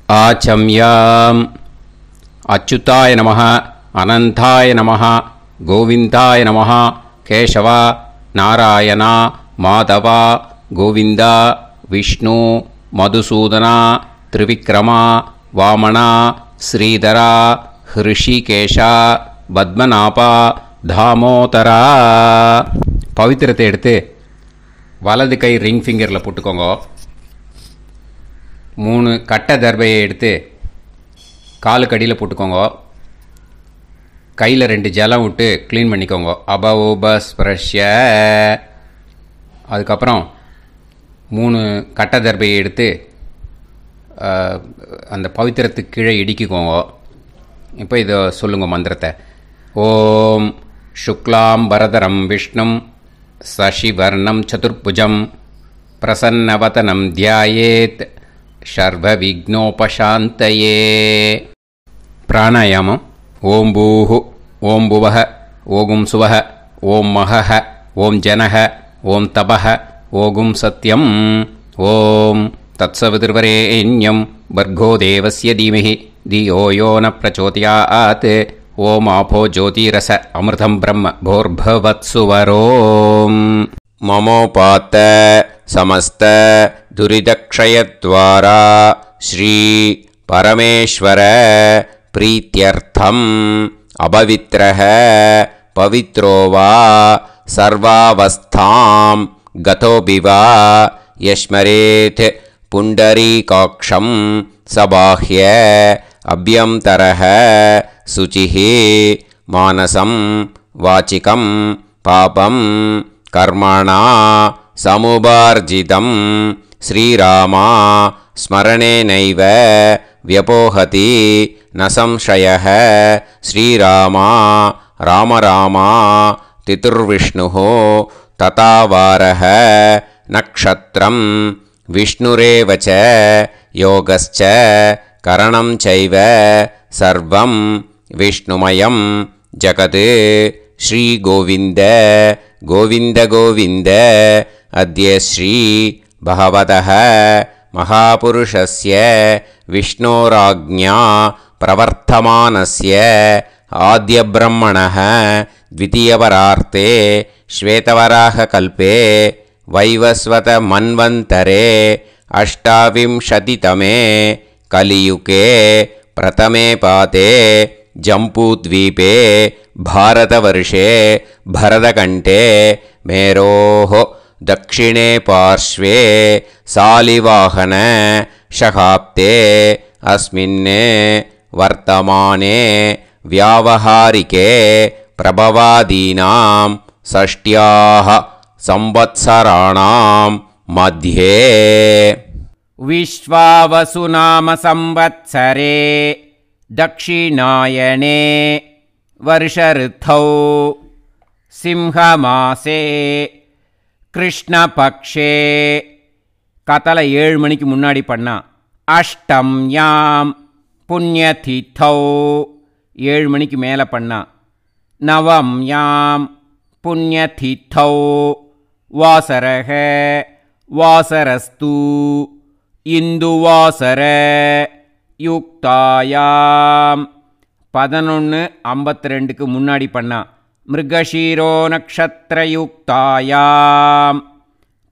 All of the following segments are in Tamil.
आचम्याम् अच्युताय नमः अनंताय नमः गोविंदाय नमः केशव नारायण माधव गोविंद विष्णु मधुसूदन त्रिविक्रम वामन श्रीधर ऋषिकेश पद्मनाभ दामोदर पवित्रத்தை எடுத்து வலது கை ரிங் ஃபிங்கரில் போட்டுக்கோங்க. 3 கட்டை தர்பையை எடுத்து காலுக்கு அடியில் போட்டுக்கோங்க. கையில் 2 ஜலம் விட்டு க்ளீன் பண்ணிக்கோங்க. அபவோபஸ்பிரஷ்ய. அதுக்கப்புறம் 3 கட்டை தர்பையை எடுத்து அந்த பவித்திரத்துக்கு கீழே இடிக்கிக்கோங்க. இப்போ இதை சொல்லுங்க மந்திரத்தை. ஓம் சுக்லாம் வரதரம் விஷ்ணும் சசிவர்ணம் சதுர்புஜம் பிரசன்னவதனம் தியாயேத் சர்வ விக்னோபசாந்தயே. பிராணாயாமம். ஓம் பூஹு ஓம் புவஹ ஓகும் சுவஹ ஓம் மஹஹ ஓம் ஜனஹ ஓம் தபஹ ஓகும் சத்யம். ஓம் தத்சவிதுர்வரேண்யம் பர்கோ தேவஸ்ய தீமஹி தியோ யோ ந பிரச்சோதயாத். ஓம் ஆபோ ஜோதிரச அமிர்தம் பிரம்ம போர்பவத்சுவரோம். மமோபாத்த சமஸ்த துரிதக்ஷயத்வாரா ஸ்ரீ பரமேஸ்வர பிரீத்யர்த்தம் அபவித்ரஹ பவித்ரோ வா சர்வாவஸ்தாம் கதோபிவா யஸ்மரேத் புண்டரீகாக்ஷம் சபாஹ்ய அப்யந்தரஹ சுசிஹி மானசம் வாச்சிகம் பாபம் கர்மணா சமுபார்ஜிதம் ஸ்ரீராமா ஸ்மரணேனைவ வியபோஹதி ந சம்சயः. ஸ்ரீராமா ராம ராமா திதுர்விஷ்ணுः ததா வாரः நக்ஷத்ரம் விஷ்ணுரேவ ச யோகஸ்ச கரணம் சைவ சர்வம் விஷ்ணுமயம் ஜகத். ஸ்ரீ கோவிந்த கோவிந்த கோவிந்த. அத்ய ஸ்ரீ பகவதः மகாபுருஷஸ்ய விஷ்ணோராஜ்ஞா பிரவர்த்தமானஸ்ய ஆத்ய பிரம்மணः த்விதீயவரார்த்தே ஸ்வேதவராககல்பே வைவஸ்வத மன்வந்தரே அஷ்டாவிம்சதிதமே கலியுகே பிரதமே பாதே ஜம்பூத்வீபே பாரதவர்ஷே பரதகண்டே மேரோः दक्षिणे पार्श्वे सालिवाहन शहाब्दे अस्मिन् वर्तमाने व्यावहारिके प्रभवादीनां षष्ट्याः संवत्सराणां मध्ये विश्वावसुनाम संवत्सरे दक्षिणायने वर्षऋतौ सिंहमासे கிருஷ்ணபக்ஷே. காத்தால 7 மணிக்கு முன்னாடி பண்ணா. அஷ்டம்யாம் புண்ணியதிதௌ 7 மணிக்கு மேலே பண்ணா. நவம்யாம் புண்ணியதிதௌ வாசரக வாசரஸ்து இந்துவாசர யுக்தாயாம் 11:52க்கு முன்னாடி பண்ணா. மிருகஷீரோ நக்ஷத்ரயுக்தாயாம்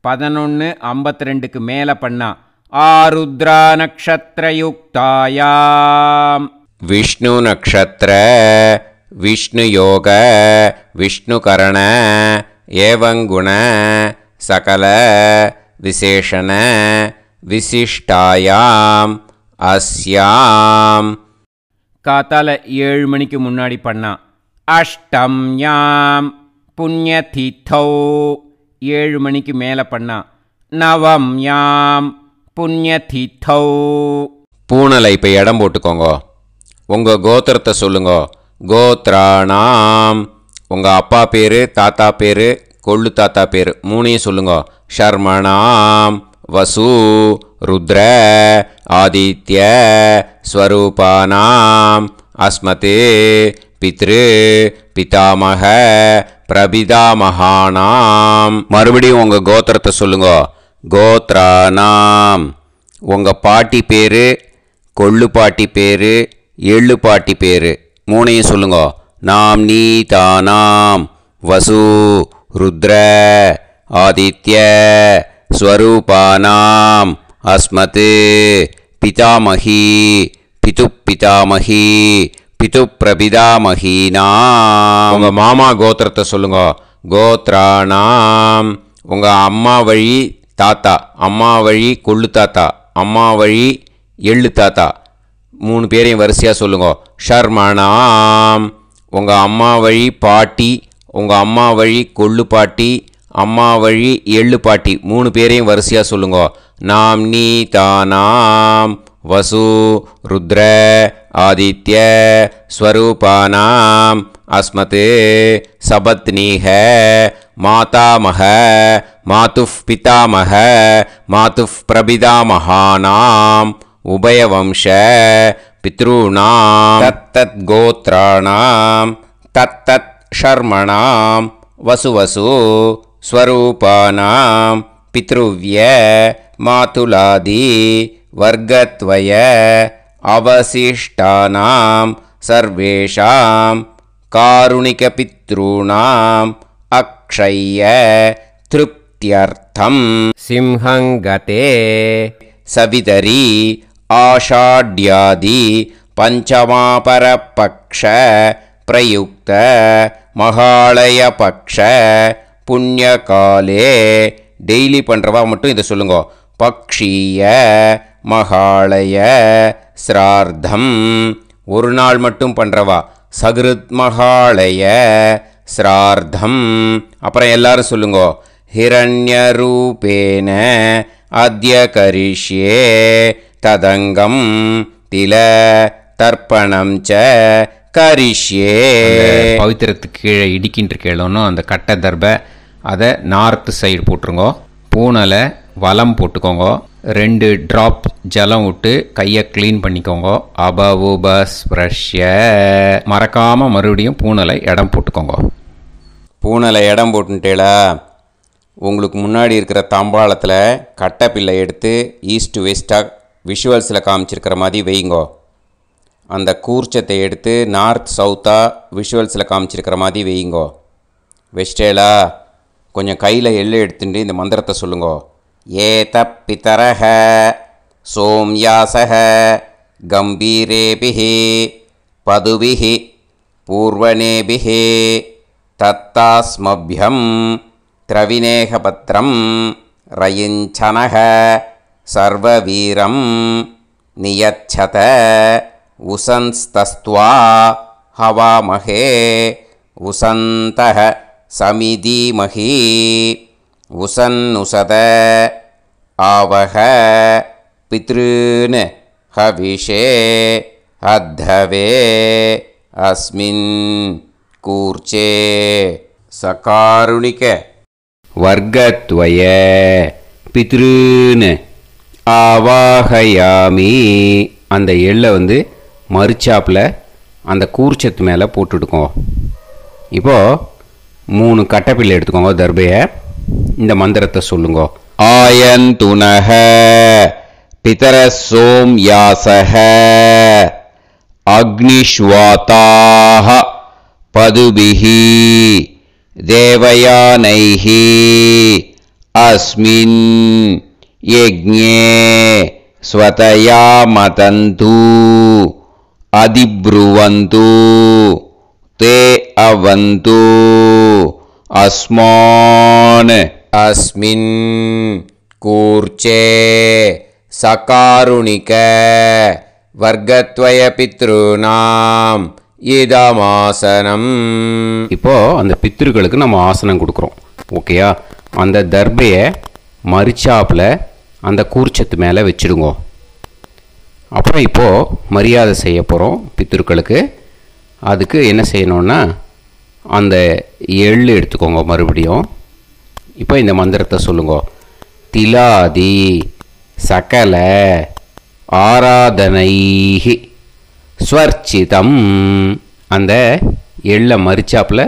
11:52க்கு மேலே பண்ணா. ஆருத்ரா நக்ஷத்ரயுக்தாயாம் விஷ்ணு நக்ஷத்ர விஷ்ணு யோக விஷ்ணுகரண ஏவங்குண சகல விசேஷண விசிஷ்டாயாம் அஸ்யாம். காத்தால 7 மணிக்கு முன்னாடி பண்ணா. அஷ்டம்யாம் புண்ணியதிதௌ 7 மணிக்கு மேலே பண்ணா. நவம்யாம் புண்ணியதிதௌ. பூனலை இப்போ இடம் போட்டுக்கோங்க. உங்கள் கோத்திரத்தை சொல்லுங்க. கோத்ராணாம் உங்கள் அப்பா பேர் தாத்தா பேர் கொள்ளு தாத்தா பேர் 3ஐயும் சொல்லுங்க. ஷர்மணாம் வசு ருத்ர ஆதித்ய ஸ்வரூபானாம் அஸ்மதே பித்ரு பிதாமக பிரபிதாமகானாம். மறுபடியும் உங்கள் கோத்திரத்தை சொல்லுங்க. கோத்ரானாம் உங்கள் பாட்டி பேர் கொள்ளுப்பாட்டி பேர், எள்ளுப்பாட்டி பேர் மூணையும் சொல்லுங்க. நாம் நீ தானாம் வசு ருத்ர ஆதித்ய ஸ்வரூபானாம் அஸ்மத் பிதாமகி பிதுப்பிதாமகி பிதுப்பிரபிதாமகீனாம். உங்கள் மாமா கோத்திரத்தை சொல்லுங்க. கோத்ரானாம் உங்கள் அம்மா வழி தாத்தா, அம்மா வழி கொள்ளு தாத்தா, அம்மா வழி எள்ளு தாத்தா 3 பேரையும் வரிசையாக சொல்லுங்க. ஷர்மணாம் உங்கள் அம்மா வழி பாட்டி, உங்கள் அம்மா வழி கொள்ளு பாட்டி, அம்மா வழி எள்ளு பாட்டி 3 பேரையும் வரிசையாக சொல்லுங்க. நாம் நீ தானாம் வசு ருத்ர ஆதித்ய ஸ்வரூபானாம் அஸ்மத் சபத்னீஹ மாதாமஹ மாதுஃப் பிதாமஹ மாதுஃப் பிரபிதாமஹானாம் உபயவம்ச பித்ருணாம் தத்தத் கோத்ராணாம் தத்தத் ஷர்மணாம் வசுவசு ஸ்வரூபானாம் பித்ருவ்ய மாதுலாதி வர்கத்வய அவசிஷ்டானாம் சர்வேஷாம் காருணிகபித்ருணாம் அக்ஷய்ய திருப்தியர்த்தம் சிம்ஹங்கதே சவிதரி ஆஷாட்யாதி பஞ்சமாபரபக்ஷ பிரயுக்த மகாலய பக்ஷ புண்ணியகாலே. டெய்லி பண்ணுறவா மட்டும் இதை சொல்லுங்க. பக்ஷீய மகாலய ஸ்ரார்த்தம் ஒரு நாள் மட்டும் பண்ணுறவா சகிருத் மகாலய ஸ்ரார்த்தம். அப்புறம் எல்லாரும் சொல்லுங்க. ஹிரண்யரூபேன அத்ய கரிஷ்யே ததங்கம் தில தர்ப்பணம் ச கரிஷ்யே. பவித்திரத்துக்கு கீழே இடிக்கின்ற கேளோன்னு அந்த கட்டை தர்பை அதை நார்த்து சைடு போட்டுருங்கோ. பூனலை வலம் போட்டுக்கோங்க. 2 ட்ராப் ஜலம் விட்டு கையை க்ளீன் பண்ணிக்கோங்க. அபவுபஸ்ப்ரஷ்ய மறக்காமல் மறுபடியும் பூனலை இடம் போட்டுக்கோங்க. பூனலை இடம் போட்டுட்டேளா உங்களுக்கு முன்னாடி இருக்கிற தாம்பாளத்தில் கட்டை பிள்ளை எடுத்து ஈஸ்ட் வெஸ்ட்டாக விஷுவல்ஸில் காமிச்சிருக்கிற மாதிரி வைங்கோ. அந்த கூர்ச்சத்தை எடுத்து நார்த் சவுத்தாக விஷுவல்ஸில் காமிச்சிருக்கிற மாதிரி வைங்கோ. வெஸ்டேலா கொஞ்சம் கையில் எள்ளு எடுத்துட்டு இந்த மந்திரத்தை சொல்லுங்கோ. ஏத பிதரஹ சோம்யாசஹ கம்பீரேபிஹி பதுபிஹி பூர்வனேபிஹி தத்தாஸ்மப்யம் திரவிநேகபத்ரம் ரயிஞ்சனஹ சர்வவீரம் நியச்சத உசன்ஸ்தஸ்த்வா ஹவாமஹே உசந்தஹ சமிதீமஹி உசன்னுசத ஆவஹ பித்ருன் ஹவிஷே அத்தவே அஸ்மின் கூர்ச்சே சகாருணிக வர்கத்வய பித்ருன் ஆவாஹயாமி. அந்த எள்ளை மறுச்சாப்பில் அந்த கூர்ச்சத்து மேலே போட்டுடுக்கோங்க. இப்போது 3 கட்டைப்பிள்ளை எடுத்துக்கோங்க. தர்பையை இந்த மந்திரத்தை சொல்லுங்க. ஆயந்துனஹ பிதர சோம்யாசஹ அக்னிஷ்வாதாஹ பதுபிஹி தேவயானைஹி அஸ்மின் யஜ்ஞே ஸ்வதயா மதந்து அதிப்ருவந்து தே அவது அஸ்மான் அஸ்மின் கூர்ச்சே சகாருணிக வர்கத்வய பித்ருநாம் இதமாசனம். இப்போது அந்த பித்ருக்களுக்கு நம்ம ஆசனம் கொடுக்குறோம். ஓகேயா? அந்த தர்பையை மரிச்சாப்பில் அந்த கூர்ச்சத்து மேலே வச்சுடுங்க. அப்புறம் இப்போது மரியாதை செய்ய போகிறோம் பித்ருக்களுக்கு. அதுக்கு என்ன செய்யணுன்னா அந்த எள்ளு எடுத்துக்கோங்க. மறுபடியும் இப்போ இந்த மந்திரத்தை சொல்லுங்க. திலாதி சகல ஆராதனைஹி ஸ்வர்ச்சிதம். அந்த எள்ளை மரிச்சாப்பில்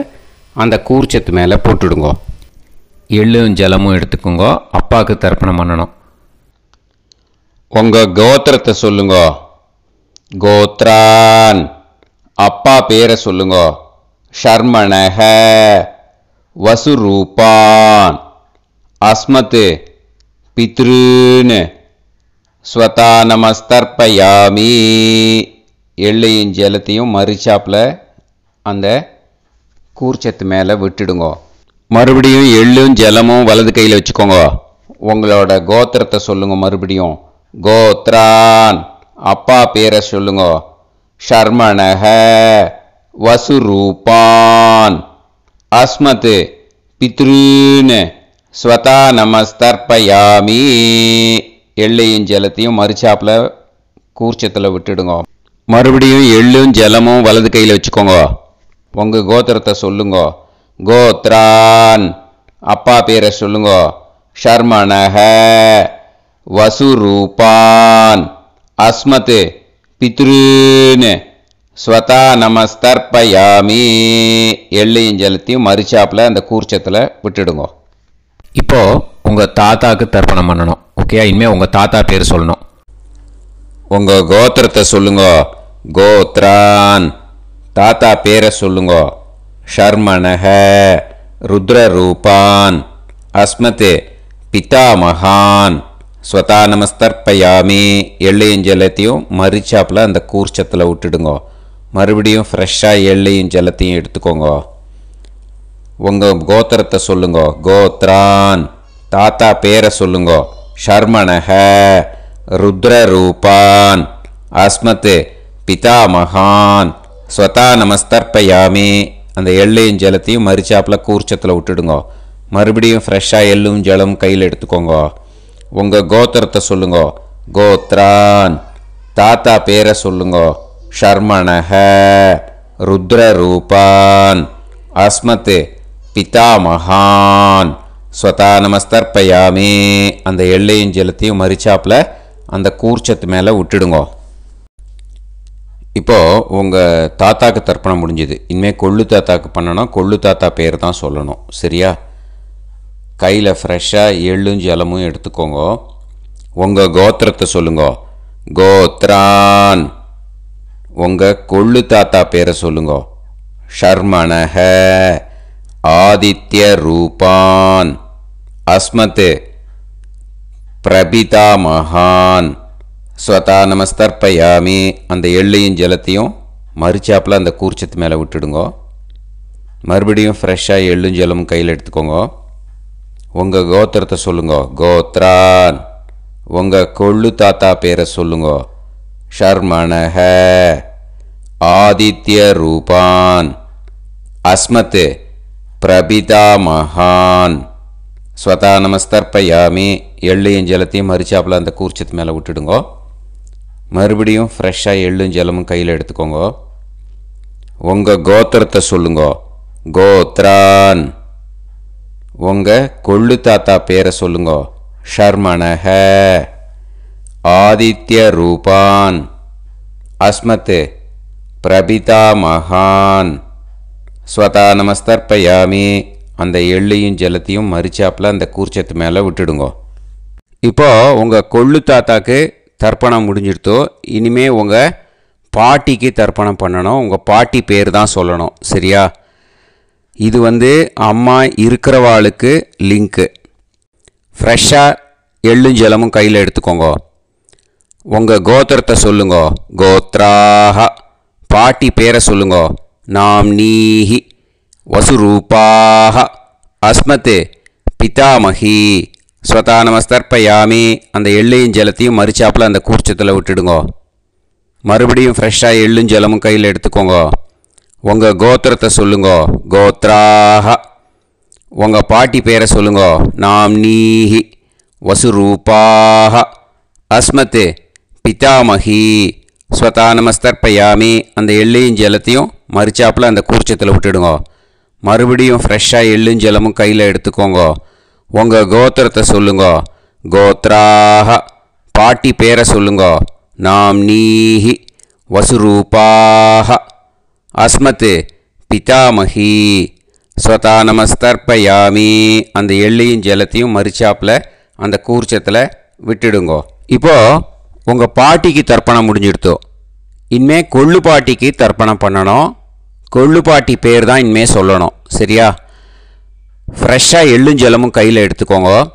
அந்த கூர்ச்சத்து மேலே போட்டுடுங்க. எள்ளும் ஜலமும் எடுத்துக்கோங்க. அப்பாவுக்கு தர்ப்பணம் பண்ணணும். உங்கள் கோத்திரத்தை சொல்லுங்க. கோத்ரான் அப்பா பேரை சொல்லுங்க. ஷர்மணஹ வசுரூபான். அஸ்மத் பித்ருன்னு. ஸ்வதா நமஸ்தர்ப்பயாமி எள்ளையும் ஜலத்தையும் மறிச்சாப்பில் அந்த கூர்ச்சத்து மேலே விட்டுடுங்க. மறுபடியும் எள்ளும் ஜலமும் வலது கையில் வச்சுக்கோங்க. உங்களோட கோத்திரத்தை சொல்லுங்க. மறுபடியும் கோத்ரான் அப்பா பேரை சொல்லுங்க. ஷர்மணஹ வசுரூபான். அஸ்மத் பித்ருன்னு. ஸ்வதா நமஸ்தர்ப்பயாமி எள்ளையும் ஜலத்தையும் மறிச்சாப்பில் கூர்ச்சத்தில் விட்டுடுங்க. மறுபடியும் எள்ளும் ஜலமும் வலது கையில் வச்சுக்கோங்க. உங்கள் கோத்திரத்தை சொல்லுங்க. கோத்ரான் அப்பா பேரை சொல்லுங்க. ஷர்மணஹ வசுரூபான். அஸ்மத் பித்ருன்னு. ஸ்வதா நமஸ்தர்ப்பயாமி எள்ளையும் ஜலத்தையும் மறிச்சாப்பில் அந்த கூர்ச்சத்தில் விட்டுடுங்க. இப்போது உங்கள் தாத்தாவுக்கு தர்ப்பணம் பண்ணணும். ஓகே, இனிமேல் உங்கள் தாத்தா பேர் சொல்லணும். உங்கள் கோத்திரத்தை சொல்லுங்க. கோத்ரான் தாத்தா பேரை சொல்லுங்க. ஷர்மணஹ ருத்ரரூபான். அஸ்மத் பிதாமகான். ஸ்வதா நமஸ்தர்ப்பயாமி எள்ளையும் ஜலத்தையும் மறிச்சாப்பில் அந்த கூர்ச்சத்தில் விட்டுடுங்க. மறுபடியும் ஃப்ரெஷ்ஷாக எள்ளையும் ஜலத்தையும் எடுத்துக்கோங்க. உங்கள் கோத்திரத்தை சொல்லுங்க. கோத்ரான் தாத்தா பேரை சொல்லுங்க. ஷர்மணஹ ருத்ரரூபான். அஸ்மத் பிதாமகான். ஸ்வதா நமஸ்தர்ப்பயாமி அந்த எள்ளையும் ஜலத்தையும் மறிச்சாப்பில் கூர்ச்சத்தில் விட்டுடுங்க. மறுபடியும் ஃப்ரெஷ்ஷாக எள்ளும் ஜலம் கையில் எடுத்துக்கோங்க. உங்கள் கோத்திரத்தை சொல்லுங்க. கோத்ரான் தாத்தா பேரை சொல்லுங்க. ஷர்மணஹ ருத்ரரூபான். அஸ்மத் பிதாமகான். ஸ்வதா நமஸ்தர்ப்பயாமி அந்த எள்ளையும் ஜலத்தையும் மறிச்சாப்பில் அந்த கூர்ச்சத்து மேலே விட்டுடுங்க. இப்போது உங்கள் தாத்தாக்கு தர்ப்பணம் முடிஞ்சுது. இனிமேல் கொள்ளு தாத்தாக்கு பண்ணணும். கொள்ளு தாத்தா பேர் தான் சொல்லணும். சரியா? கையில் ஃப்ரெஷ்ஷாக எள்ளும் ஜலமும் எடுத்துக்கோங்க. உங்கள் கோத்திரத்தை சொல்லுங்க. கோத்ரான் உங்கள் கொள்ளு தாத்தா பேரை சொல்லுங்க. ஷர்மணஹ ஆதித்ய ரூபான். அஸ்மத் பிரபிதாமகான். ஸ்வதா நமஸ்தர்ப்பயாமி அந்த எள்ளையும் ஜலத்தையும் மறிச்சாப்பில் அந்த கூர்ச்சத்து மேலே விட்டுடுங்க. மறுபடியும் ஃப்ரெஷ்ஷாக எள்ளும் ஜலமும் கையில் எடுத்துக்கோங்க. உங்கள் கோத்திரத்தை சொல்லுங்க. கோத்ரான் உங்கள் கொள்ளு தாத்தா பேரை சொல்லுங்க. ஷர்மணஹ ஆதித்ய ரூபான். அஸ்மத் பிரபிதாமகான். ஸ்வதா நமஸ்தர்ப்பயாமி எள்ளையும் ஜலத்தையும் மறிச்சாப்பில் அந்த கூர்ச்சத்து மேலே விட்டுடுங்க. மறுபடியும் ஃப்ரெஷ்ஷாக எள்ளும் ஜலமும் கையில் எடுத்துக்கோங்க. உங்கள் கோத்திரத்தை சொல்லுங்க. கோத்ரான் உங்கள் கொள்ளு தாத்தா பேரை சொல்லுங்க. ஷர்மணஹ ஆதித்ய ரூபான். அஸ்மத் பிரபிதாமகான். ஸ்வதா நமஸ்தர்ப்பயாமி அந்த எள்ளையும் ஜலத்தையும் மறிச்சாப்பில் அந்த கூர்ச்சத்து மேலே விட்டுடுங்க. இப்போது உங்கள் கொள்ளு தாத்தாக்கு தர்ப்பணம் முடிஞ்சிடுத்தோ. இனிமேல் உங்கள் பாட்டிக்கு தர்ப்பணம் பண்ணணும். உங்கள் பாட்டி பேர் தான் சொல்லணும். சரியா? இது அம்மா இருக்கிறவாளுக்கு லிங்க்கு. ஃப்ரெஷ்ஷாக எள்ளும் ஜலமும் கையில் எடுத்துக்கோங்க. உங்கள் கோத்திரத்தை சொல்லுங்க. கோத்ராஹ பாட்டி பேரை சொல்லுங்க. நாம்னீஹி வசுரூபாஹ. அஸ்மத் பிதாமகி. ஸ்வதா நமஸ்தர்ப்பயாமி அந்த எள்ளையும் ஜலத்தையும் மறிச்சாப்பில் அந்த கூர்ச்சத்தில் விட்டுடுங்க. மறுபடியும் ஃப்ரெஷ்ஷாக எள்ளும் ஜலமும் கையில் எடுத்துக்கோங்க. உங்கள் கோத்திரத்தை சொல்லுங்க. கோத்ராஹ உங்கள் பாட்டி பேரை சொல்லுங்க. நாம்னீஹி வசுரூபாஹ. அஸ்மத் பிதாமகி. ஸ்வதா நமஸ்தர்ப்பயாமி அந்த எள்ளையும் ஜலத்தையும் மறிச்சாப்பில் அந்த கூர்ச்சத்தில் விட்டுடுங்க. மறுபடியும் ஃப்ரெஷ்ஷாக எள்ளும் ஜலமும் கையில் எடுத்துக்கோங்க. உங்கள் கோத்திரத்தை சொல்லுங்க. கோத்ராஹ பாட்டி பேரை சொல்லுங்க. நாம்னீஹி வசுரூபாஹ. அஸ்மத் பிதாமகி. ஸ்வதா நமஸ்தர்ப்பயாமி அந்த எள்ளையும் ஜலத்தையும் மறிச்சாப்பில் அந்த கூர்ச்சத்தில் விட்டுடுங்க. இப்போது உங்கள் பாட்டிக்கு தர்ப்பணம் முடிஞ்சிடுத்தோ. இனிமே கொள்ளுப்பாட்டிக்கு தர்ப்பணம் பண்ணணும். கொள்ளுப்பாட்டி பேர் தான் இனிமே சொல்லணும். சரியா? ஃப்ரெஷ்ஷாக எள்ளும் ஜலமும் கையில் எடுத்துக்கோங்க.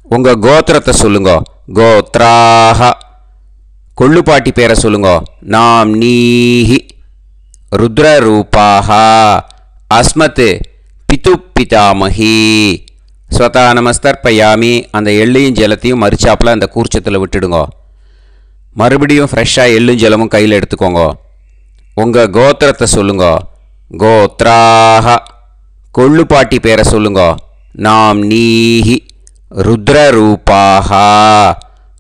உங்கள் கோத்திரத்தை சொல்லுங்க. கோத்ராஹ. கொள்ளுப்பாட்டி பேரை சொல்லுங்க. நாம் நீஹி ருத்ரரூபாஹ அஸ்மத் பிது பிதாமஹி ஸ்வதா நமஸ்தர்ப்பயாமி. அந்த எள்ளையும் ஜலத்தையும் மறிச்சாப்பில் அந்த கூர்ச்சத்தில் விட்டுடுங்க. மறுபடியும் ஃப்ரெஷ்ஷாக எள்ளும் ஜலமும் கையில் எடுத்துக்கோங்க. உங்கள் கோத்திரத்தை சொல்லுங்க. கோத்ராஹ. கொள்ளுப்பாட்டி பேரை சொல்லுங்க. நாம் நீஹி ருத்ரரூபாஹ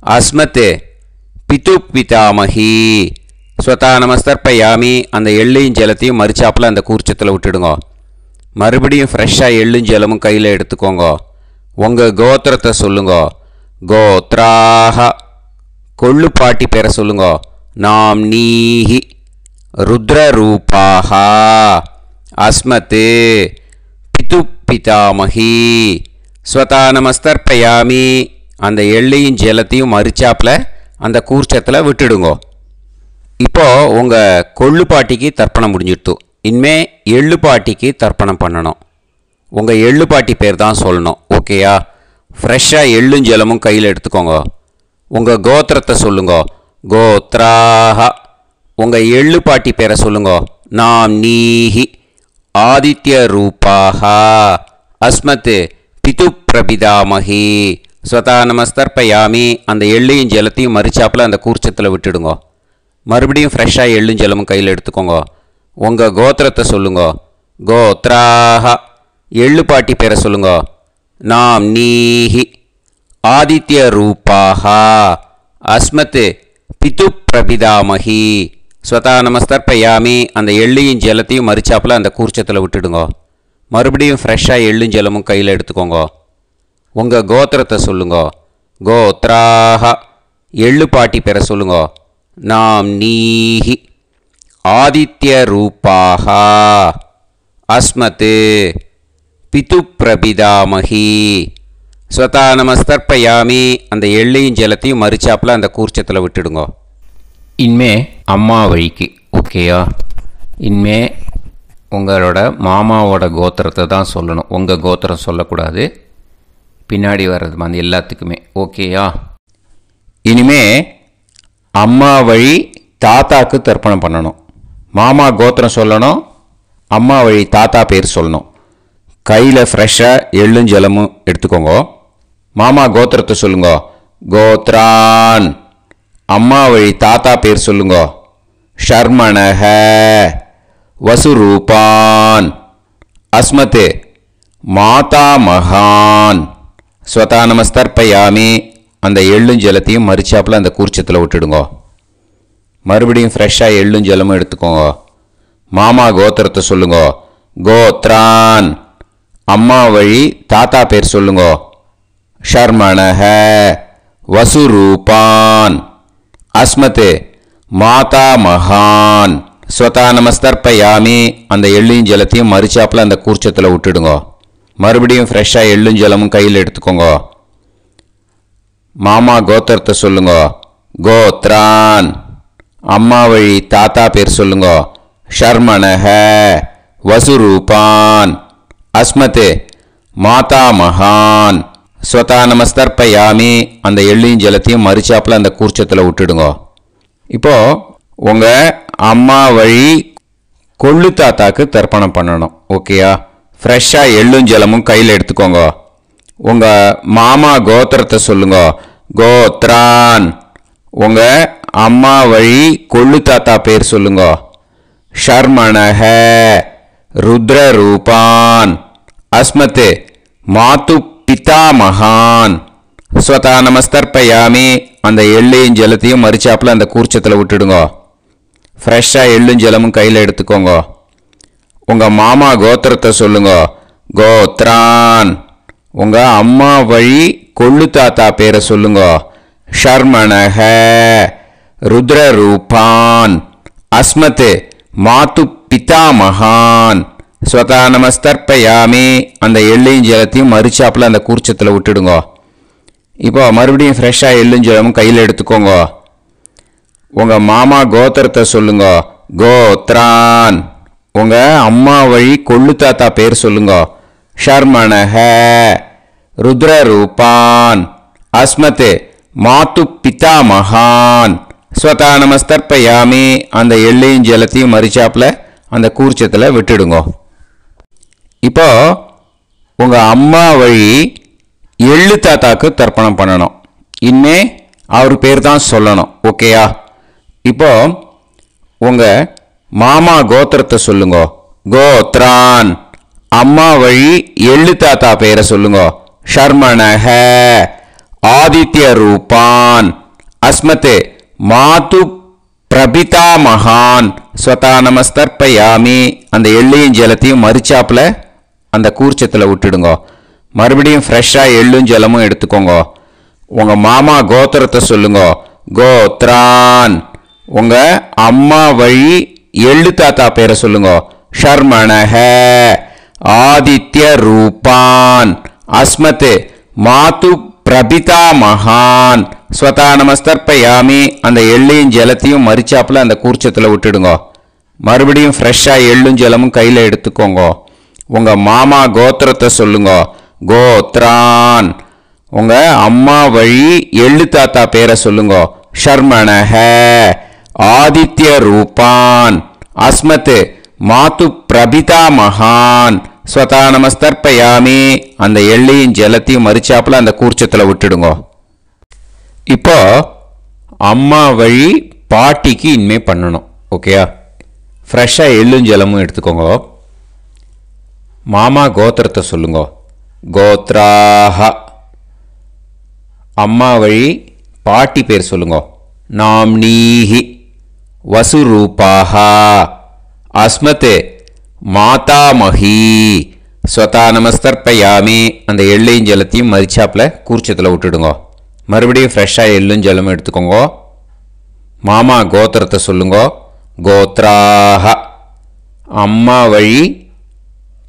அஸ்மத் பிது பிதாமஹி ஸ்வதா நமஸ்தர்ப்பயாமி. அந்த எள்ளையும் ஜலத்தையும் மறிச்சாப்பில் அந்த கூர்ச்சத்தில் விட்டுடுங்க. மறுபடியும் ஃப்ரெஷ்ஷாக எள்ளும் ஜலமும் கையில் எடுத்துக்கோங்க. உங்கள் கோத்திரத்தை சொல்லுங்க. கோத்ராஹ. கொள்ளுப்பாட்டி பேரை சொல்லுங்க. நாம் நீஹி ருத்ரரூபாஹ அஸ்மத் பிது பிதாமஹி ஸ்வதா நமஸ்தர்ப்பயாமி. அந்த எள்ளையும் ஜலத்தையும் மறிச்சாப்பில் அந்த கூர்ச்சத்தில் விட்டுடுங்க. இப்போது உங்கள் கொள்ளுப்பாட்டிக்கு தர்ப்பணம் முடிஞ்சிடுத்து. இனிமே எள்ளுப்பாட்டிக்கு தர்ப்பணம் பண்ணணும். உங்கள் எள்ளுப்பாட்டி பேர் தான் சொல்லணும். ஓகேயா? ஃப்ரெஷ்ஷாக எள்ளும் ஜலமும் கையில் எடுத்துக்கோங்க. உங்கள் கோத்திரத்தை சொல்லுங்க. கோத்ராஹ. உங்கள் எள்ளுப்பாட்டி பேரை சொல்லுங்க. நாம் நீஹி ஆதித்ய ரூபாஹ அஸ்மத் பிது பிரபிதாமஹி ஸ்வதா நமஸ்தர்ப்பயாமி. அந்த எள்ளையும் ஜலத்தையும் மறிச்சாப்பில் அந்த கூர்ச்சத்தில் விட்டுடுங்க. மறுபடியும் ஃப்ரெஷ்ஷாக எள்ளும் ஜலமும் கையில் எடுத்துக்கோங்க. உங்கள் கோத்திரத்தை சொல்லுங்க. கோத்ராஹ. எள்ளுப்பாட்டி பேரை சொல்லுங்க. நாம் நீஹி ஆதித்ய ரூபாஹ அஸ்மத் பிது பிரபிதாமஹி ஸ்வதா நமஸ்தர்ப்பயாமி. அந்த எள்ளையும் ஜலத்தையும் மறிச்சாப்பில் அந்த கூர்ச்சத்தில் விட்டுடுங்க. மறுபடியும் ஃப்ரெஷ்ஷாக எள்ளும் ஜலமும் கையில் எடுத்துக்கோங்க. உங்கள் கோத்திரத்தை சொல்லுங்க. கோத்ராஹ. எள்ளுப்பாட்டி பேரை சொல்லுங்க. நாம் நீஹி ஆதித்ய ரூபாஹ அஸ்மத் பிது பிரபிதாமஹி ஸ்வதா நமஸ்தர்ப்பயாமி. அந்த எள்ளையும் ஜலத்தையும் மறிச்சாப்பில் அந்த கூர்ச்சத்தில் விட்டுடுங்க. இனிமே அம்மா வழிக்கு. ஓகேயா? இனிமே உங்களோட மாமாவோட கோத்திரத்தை தான் சொல்லணும். உங்கள் கோத்திரம் சொல்லக்கூடாது. பின்னாடி வர்றது வந்து எல்லாத்துக்குமே. ஓகேயா? இனிமே அம்மா வழி தாத்தாக்கு தர்ப்பணம் பண்ணணும். மாமா கோத்திரம் சொல்லணும். அம்மா வழி தாத்தா பேர் சொல்லணும். கையில் ஃப்ரெஷ்ஷாக எள்ளும் ஜலமும் எடுத்துக்கோங்க. மாமா கோத்திரத்தை சொல்லுங்க. கோத்ரான். அம்மா வழி தாத்தா பேர் சொல்லுங்க. ஷர்மணஹ வசுரூபான் அஸ்மத் மாதா மகான் ஸ்வதா நமஸ்தர்ப்பயாமி. அந்த எள்ளும் ஜலத்தையும் மறிச்சாப்பில் அந்த கூர்ச்சத்தில் விட்டுடுங்க. மறுபடியும் ஃப்ரெஷ்ஷாக எள்ளும் ஜலமும் எடுத்துக்கோங்க. மாமா கோத்திரத்தை சொல்லுங்க. கோத்ரான். அம்மா வழி தாத்தா பேர் சொல்லுங்க. ஷர்மணஹ வசுரூபான் அஸ்மத் மாதா மகான் ஸ்வதா நமஸ்தர்ப்பயாமி. அந்த எள்ளையும் ஜலத்தையும் மறிச்சாப்பில் அந்த கூர்ச்சத்தில் விட்டுடுங்க. மறுபடியும் ஃப்ரெஷ்ஷாக எள்ளும் ஜலமும் கையில் எடுத்துக்கோங்க. மாமா கோத்திரத்தை சொல்லுங்க. கோத்ரான். அம்மா வழி தாத்தா பேர் சொல்லுங்க. ஷர்மணஹ வசுரூபான் அஸ்மத் மாதா மகான் ஸ்வதா நமஸ்தர்ப்பயாமி. அந்த எள்ளையும் ஜலத்தையும் மறிச்சாப்பில் அந்த கூர்ச்சத்தில் விட்டுடுங்க. இப்போது உங்கள் அம்மா வழி கொள்ளு தாத்தாக்கு தர்ப்பணம் பண்ணணும். ஓகேயா? ஃப்ரெஷ்ஷாக எள்ளும் ஜலமும் கையில் எடுத்துக்கோங்க. உங்கள் மாமா கோத்திரத்தை சொல்லுங்க. கோத்ரான். உங்கள் அம்மா வழி கொள்ளு தாத்தா பேர் சொல்லுங்க. ஷர்மணஹ ருத்ரரூபான் அஸ்மத் மாது பிதா மகான் ஸ்வதா நமஸ்தர்ப்பயாமி. அந்த எள்ளையும் ஜலத்தையும் மறிச்சாப்பில் அந்த கூர்ச்சத்தில் விட்டுடுங்க. ஃப்ரெஷ்ஷாக எள்ளும் ஜலமும் கையில் எடுத்துக்கோங்க. உங்கள் மாமா கோத்திரத்தை சொல்லுங்க. கோத்ரான். உங்கள் அம்மா வழி கொள்ளு தாத்தா பேரை சொல்லுங்க. ஷர்மணஹ ருத்ரரூபான் அஸ்மத் மாது பிதா மகான் ஸ்வதா நமஸ்தர்ப்பயாமி. அந்த எள்ளையும் ஜலத்தையும் மறிச்சாப்பில் அந்த கூர்ச்சத்தில் விட்டுடுங்க. இப்போ மறுபடியும் ஃப்ரெஷ்ஷாக எள்ளும் ஜலமும் கையில் எடுத்துக்கோங்க. உங்கள் மாமா கோத்திரத்தை சொல்லுங்க. கோத்ரான். உங்கள் அம்மா வழி கொள்ளு தாத்தா பேர் சொல்லுங்க. ஷர்மணஹ. ருத்ரரூபான். அஸ்மத் மாத்து பிதா மகான். ஸ்வதா நமஸ்தர்ப்பயாமி. அந்த எள்ளையும் ஜலத்தையும் மரிச்சாப்பில் அந்த கூர்ச்சத்தில் விட்டுடுங்க. இப்போ உங்கள் அம்மா வழி எள்ளு தாத்தாக்கு தர்ப்பணம் பண்ணணும். இனிமே அவர் பேர் தான் சொல்லணும். ஓகேயா? இப்போ உங்கள் மாமா கோத்திரத்தை சொல்லுங்க. கோத்ரான். அம்மா வழி எள்ளு தாத்தா பேரை சொல்லுங்க. ஷர்மணஹ. ஆதித்ய ரூபான். அஸ்மத் மாத்து பிரபிதா மகான். ஸ்வதா நமஸ்தர்ப்பயாமி. அந்த எள்ளையும் ஜலத்தையும் மரிச்சாப்பில் அந்த கூர்ச்சத்தில் விட்டுடுங்க. மறுபடியும் ஃப்ரெஷ்ஷாக எள்ளும் ஜலமும் எடுத்துக்கோங்க. உங்கள் மாமா கோத்திரத்தை சொல்லுங்க. கோத்ரான். உங்கள் அம்மா வழி எள்ளு தாத்தா பேரை சொல்லுங்க. ஷர்மணஹ. ஆதித்ய ரூபான். அஸ்மத் மாத்து பிரபிதா மகான். ஸ்வதா நமஸ்தர்ப்பயாமி. அந்த எள்ளையும் ஜலத்தையும் மரிச்சாப்பில் அந்த கூர்ச்சத்தில் விட்டுடுங்க. மறுபடியும் ஃப்ரெஷ்ஷாக எள்ளும் ஜலமும் கையில் எடுத்துக்கோங்க. உங்கள் மாமா கோத்திரத்தை சொல்லுங்க. கோத்ரான். உங்கள் அம்மா வழி எள்ளு தாத்தா பேரை சொல்லுங்க. ஷர்மணஹ. ஆதித்ய ரூபான். அஸ்மத் மாத்து பிரபிதா மகான். ஸ்வதா நமஸ்தர்ப்பயாமி. அந்த எள்ளையும் ஜலத்தையும் மரிச்சாப்பில் அந்த கூர்ச்சத்தில் விட்டுடுங்க. இப்போ அம்மா வழி பாட்டிக்கு இனிமே பண்ணணும். ஓகேயா? ஃப்ரெஷ்ஷாக எள்ளும் ஜலமும் எடுத்துக்கோங்க. மாமா கோத்திரத்தை சொல்லுங்க. கோத்ராஹ. அம்மா வழி பாட்டி பேர் சொல்லுங்க. நாம்னீஹி. வசுரூபாஹ. அஸ்மத் மாதாமஹி. ஸ்வதா நமஸ்தர்ப்பயாமி. அந்த எள்ளையும் ஜலத்தையும் மரிச்சாப்பில் கூர்ச்சத்தில் விட்டுடுங்க. மறுபடியும் ஃப்ரெஷ்ஷாக எள்ளும் ஜலமும் எடுத்துக்கோங்க. மாமா கோத்திரத்தை சொல்லுங்க. கோத்ராஹ. அம்மா வழி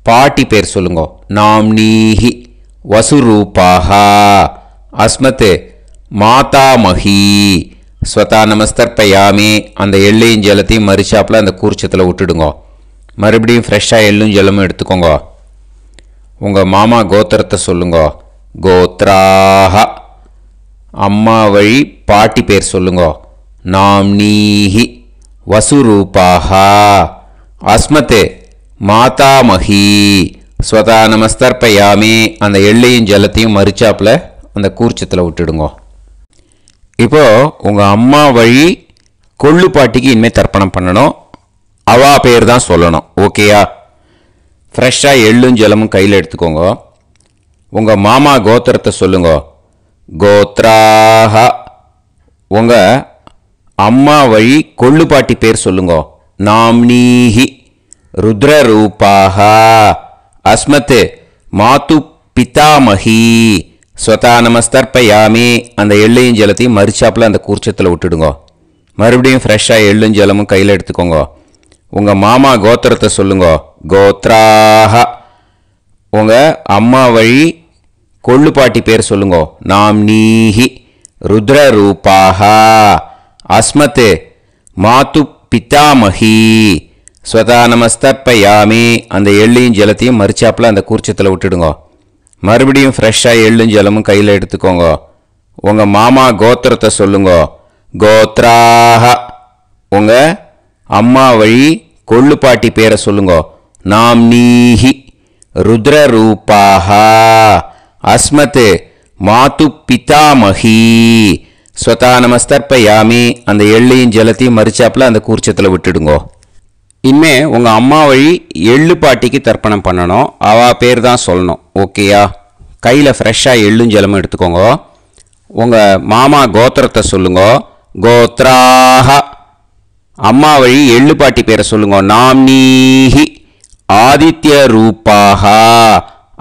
பாட்டி பேர் சொல்லுங்க. நாம்னீஹி. வசுரூபாஹ. அஸ்மத் மாதாமஹி. ஸ்வதா நமஸ்தர்ப்பயாமி. அந்த எள்ளையும் ஜலத்தையும் மரிச்சாப்பில் அந்த கூர்ச்சத்தில் விட்டுடுங்க. மறுபடியும் ஃப்ரெஷ்ஷாக எள்ளும் ஜலமும் எடுத்துக்கோங்க. உங்கள் மாமா கோத்திரத்தை சொல்லுங்க. கோத்ராஹ. அம்மா வழி பாட்டி பேர் சொல்லுங்க. நாம்னீஹி. வசுரூபாஹ. அஸ்மத் மாதாமஹி. ஸ்வதா நமஸ்தர்ப்பயாமி. அந்த எள்ளையும் ஜலத்தையும் மரிச்சாப்பில் அந்த கூர்ச்சத்தில் விட்டுடுங்க. இப்போ உங்கள் அம்மா வழி கொள்ளு பாட்டிக்கு இனிமேல் தர்ப்பணம் பண்ணணும். அவா பேர் தான் சொல்லணும். ஓகேயா? ஃப்ரெஷ்ஷாக எள்ளும் ஜலமும் கையில் எடுத்துக்கோங்க. உங்கள் மாமா கோத்திரத்தை சொல்லுங்க. கோத்ராஹ. உங்கள் அம்மா வழி கொள்ளு பாட்டி பேர் சொல்லுங்க. நாம்னீஹி. ருத்ரரூபாஹ. அஸ்மத் மாத்து பிதாமஹி. ஸ்வதா நமஸ்தர்ப்பயாமி. அந்த எள்ளையும் ஜலத்தையும் மரிச்சாப்பில் அந்த கூர்ச்சத்தில் விட்டுடுங்க. மறுபடியும் ஃப்ரெஷ்ஷாக எள்ளும் ஜலமும் கையில் எடுத்துக்கோங்க. உங்கள் மாமா கோத்திரத்தை சொல்லுங்க. கோத்ராஹ. உங்கள் அம்மா வழி கொள்ளு பாட்டி பேர் சொல்லுங்க. நாம்னீஹி. ருத்ரரூபாஹ. அஸ்மத் மாத்து பிதாமஹி. ஸ்வதா நமஸ்தர்ப்பயாமி. அந்த எள்ளையும் ஜலத்தையும் மரிச்சாப்பில் அந்த கூர்ச்சத்தில் விட்டுடுங்க. மறுபடியும் ஃப்ரெஷ்ஷாக எள்ளும் ஜலமும் கையில் எடுத்துக்கோங்க. உங்கள் மாமா கோத்திரத்தை சொல்லுங்க. கோத்ராஹ. உங்கள் அம்மா வழி கொள்ளு பாட்டி பேரை சொல்லுங்க. நாம்னீஹி. ருத்ரரூபாஹ. அஸ்மத் மாத்து பிதாமஹி. ஸ்வதா நமஸ்தர்ப்பயாமி. அந்த எள்ளையும் ஜலத்தையும் மரிச்சாப்பில் அந்த கூர்ச்சத்தில் விட்டுடுங்க. இனிமே உங்கள் அம்மா வழி எள்ளு பாட்டிக்கு தர்ப்பணம் பண்ணணும். அவள் பேர் தான் சொல்லணும். ஓகேயா? கையில் ஃப்ரெஷ்ஷாக எள்ளும் ஜலமும் எடுத்துக்கோங்க. உங்கள் மாமா கோத்திரத்தை சொல்லுங்க. கோத்ராஹ. அம்மா வழி எள்ளு பாட்டி பேரை சொல்லுங்க. நாம்னீஹி. ஆதித்ய ரூபாஹ.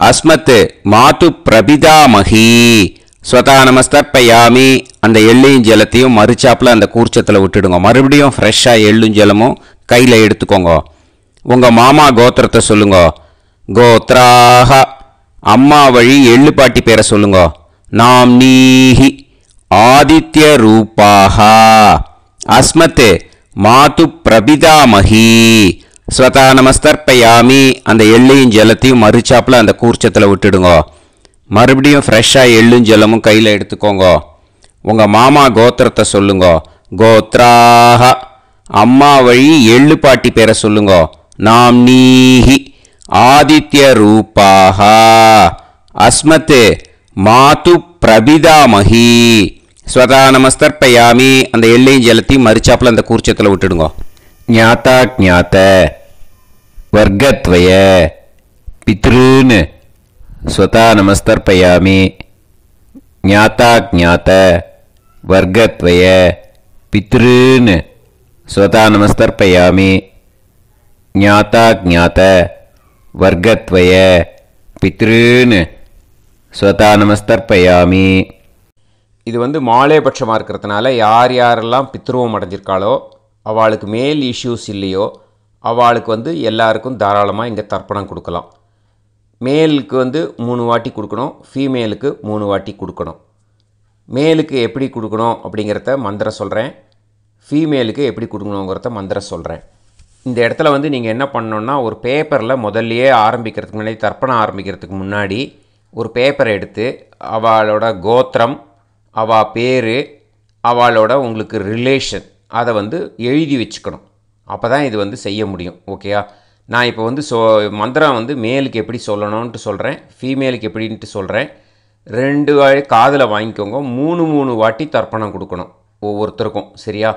அஸ்மத் மாத்து பிரபிதாமஹி. ஸ்வதா நமஸ்தர்ப்பயாமி. அந்த எள்ளையும் ஜலத்தையும் மரிச்சாப்பில் அந்த கூர்ச்சத்தில் விட்டுடுங்க. மறுபடியும் ஃப்ரெஷ்ஷாக எள்ளும் ஜலமும் கையில் எடுத்துக்கோங்க. உங்கள் மாமா கோத்திரத்தை சொல்லுங்க. கோத்ராஹ. அம்மா வழி எள்ளு பாட்டி பேரை சொல்லுங்க. நாம்னீஹி. ஆதித்ய ரூபாஹ. அஸ்மத் மாது பிரபிதாமஹி ஸ்வதா நமஸ்தர்ப்பயாமி. அந்த எள்ளையும் ஜலத்தையும் மறுச்சாப்பில் அந்த கூர்ச்சத்தில் விட்டுடுங்க. மறுபடியும் ஃப்ரெஷ்ஷாக எள்ளும் ஜலமும் கையில் எடுத்துக்கோங்க. உங்கள் மாமா கோத்திரத்தை சொல்லுங்க. கோத்ராக அம்மா வழி எள்ளு பாட்டி பேரை சொல்லுங்க. நாம் நீஹி ஆதித்ய ரூபாக. அஸ்மத் மாது பிரபிதாமஹி ஸ்வதா நமஸ்தர்ப்பயாமி. அந்த எள்ளையும் ஜலத்தையும் மறுச்சாப்பில் அந்த கூர்ச்சத்தில் விட்டுடுங்க. ஞாத்தா ஜாத்த வர்க்கத்வய பித்ருன் ஸ்வதா நமஸ்தர்ப்பயாமி. ஞாத்தா ஜாத்த வர்க்கத்வய பித்ருன் ஸ்வதா நமஸ்தர்ப்பயாமி. ஞாத்தா ஜாத்த வர்க்கத்வய பித்ருன் ஸ்வதா நமஸ்தர்ப்பயாமி. இது மாலேபட்சமாக இருக்கிறதுனால யார் யாரெல்லாம் பித்ருவம் அடைஞ்சிருக்காளோ அவளுக்கு மேல் இஷ்யூஸ் இல்லையோ அவளுக்கு எல்லாருக்கும் தாராளமாக இங்கே தர்ப்பணம் கொடுக்கலாம். மேலுக்கு 3 வாட்டி கொடுக்கணும், ஃபீமேலுக்கு 3 வாட்டி கொடுக்கணும். மேலுக்கு எப்படி கொடுக்கணும் அப்படிங்கிறத மந்திரம் சொல்கிறேன், ஃபீமேலுக்கு எப்படி கொடுக்கணுங்கிறத மந்திரம் சொல்கிறேன். இந்த இடத்துல நீங்கள் என்ன பண்ணணுன்னா, ஒரு பேப்பரில் முதல்லையே ஆரம்பிக்கிறதுக்கு முன்னாடி, தர்ப்பணம் ஆரம்பிக்கிறதுக்கு முன்னாடி ஒரு பேப்பரை எடுத்து அவளோட கோத்திரம், அவள் பேர், அவளோட உங்களுக்கு ரிலேஷன் அதை எழுதி வச்சுக்கணும். அப்போ தான் இது செய்ய முடியும். ஓகேயா? நான் இப்போ மந்திரம் மேலுக்கு எப்படி சொல்லணும்ன்ட்டு சொல்கிறேன், ஃபீமேலுக்கு எப்படின்ட்டு சொல்கிறேன். 2 காதில் வாங்கிக்கோங்க. 3 வாட்டி தர்ப்பணம் கொடுக்கணும் ஒவ்வொருத்தருக்கும். சரியா?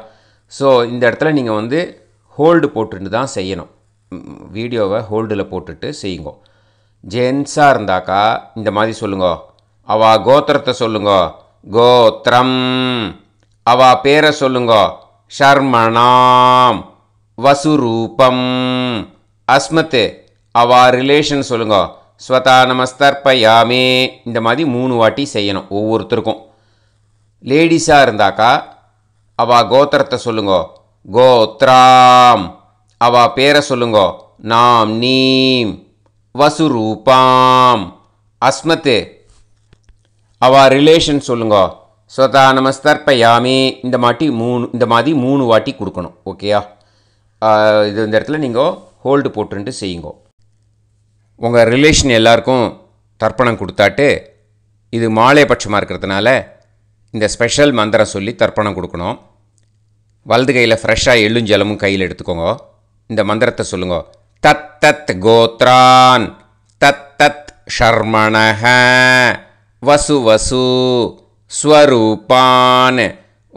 ஸோ இந்த இடத்துல நீங்கள் ஹோல்டு போட்டுட்டு தான் செய்யணும். வீடியோவை ஹோல்டில் போட்டுட்டு செய்யுங்க. ஜென்ஸாக இருந்தாக்கா இந்த மாதிரி சொல்லுங்க. அவள் கோத்திரத்தை சொல்லுங்க. கோத்ரம். அவள் பேரை சொல்லுங்க. ஷர்மணாம் வசுரூபம். அஸ்மத். அவள் ரிலேஷன் சொல்லுங்க. ஸ்வதா நமஸ்தர்ப்பயாமி. இந்த மாதிரி 3 வாட்டி செய்யணும் ஒவ்வொருத்தருக்கும். லேடிஸாக இருந்தாக்கா அவள் கோத்திரத்தை சொல்லுங்க. கோத்ராம். அவள் பேரை சொல்லுங்க. நாம் நீம் வசுரூபாம். அஸ்மத். அவள் ரிலேஷன் சொல்லுங்க. ஸ்வதா நமஸ்தர்ப்பயாமி. இந்த மாதிரி 3 வாட்டி கொடுக்கணும். ஓகேயா? இந்த இடத்துல நீங்கள் ஹோல்டு போட்டுட்டு செய்யுங்க. உங்கள் ரிலேஷன் எல்லாருக்கும் தர்ப்பணம் கொடுத்தாட்டு இது மாலைபட்சமாக இருக்கிறதுனால இந்த ஸ்பெஷல் மந்திரம் சொல்லி தர்ப்பணம் கொடுக்கணும். வலது கையில் ஃப்ரெஷ்ஷாக எள்ளும் ஜலமும் கையில் எடுத்துக்கோங்க. இந்த மந்திரத்தை சொல்லுங்க. தத் தத் கோத்ரான் தத் தத் ஷர்மணஹ வசு வசு ஸ்வரூபான்